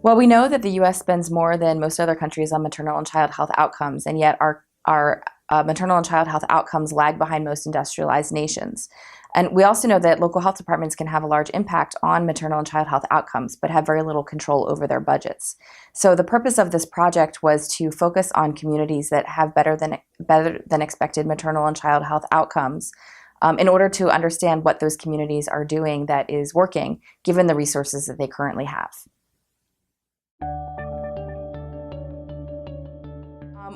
Well, we know that the U.S. spends more than most other countries on maternal and child health outcomes, and yet our maternal and child health outcomes lag behind most industrialized nations. And we also know that local health departments can have a large impact on maternal and child health outcomes, but have very little control over their budgets. So the purpose of this project was to focus on communities that have better than expected maternal and child health outcomes, in order to understand what those communities are doing that is working, given the resources that they currently have.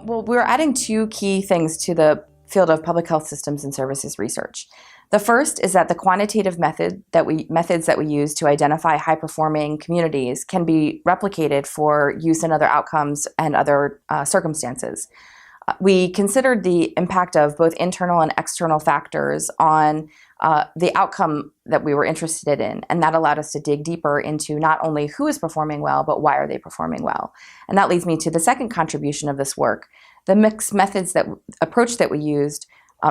Well, we're adding two key things to the field of public health systems and services research. The first is that the quantitative methods that we use to identify high-performing communities can be replicated for use in other outcomes and other circumstances. We considered the impact of both internal and external factors on the outcome that we were interested in, and that allowed us to dig deeper into not only who is performing well, but why are they performing well. And that leads me to the second contribution of this work. The mixed methods approach that we used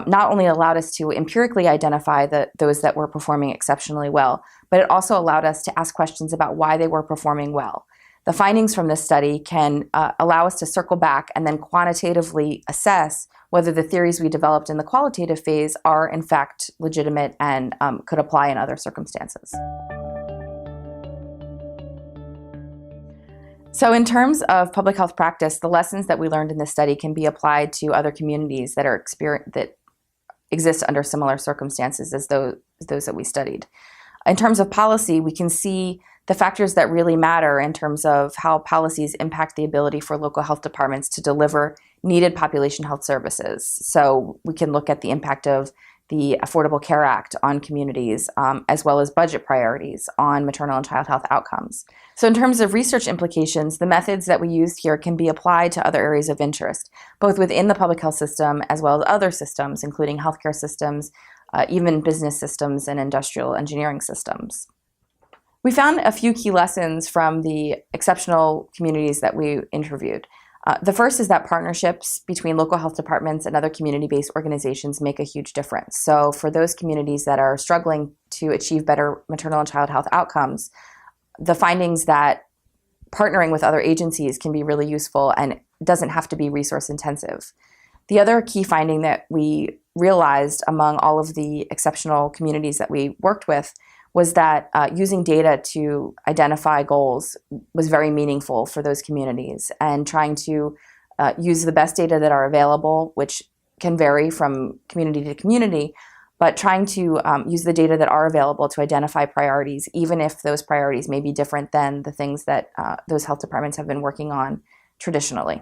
not only allowed us to empirically identify those that were performing exceptionally well, but it also allowed us to ask questions about why they were performing well. The findings from this study can allow us to circle back and then quantitatively assess whether the theories we developed in the qualitative phase are in fact legitimate and could apply in other circumstances. So in terms of public health practice, the lessons that we learned in this study can be applied to other communities that exist under similar circumstances as those that we studied. In terms of policy, we can see the factors that really matter in terms of how policies impact the ability for local health departments to deliver needed population health services. So we can look at the impact of the Affordable Care Act on communities, as well as budget priorities on maternal and child health outcomes. So in terms of research implications, the methods that we used here can be applied to other areas of interest, both within the public health system as well as other systems, including healthcare systems, even business systems and industrial engineering systems. We found a few key lessons from the exceptional communities that we interviewed. The first is that partnerships between local health departments and other community-based organizations make a huge difference. So for those communities that are struggling to achieve better maternal and child health outcomes, the findings that partnering with other agencies can be really useful and doesn't have to be resource intensive. The other key finding that we realized among all of the exceptional communities that we worked with was that using data to identify goals was very meaningful for those communities, and trying to use the best data that are available, which can vary from community to community, but trying to use the data that are available to identify priorities, even if those priorities may be different than the things that those health departments have been working on traditionally.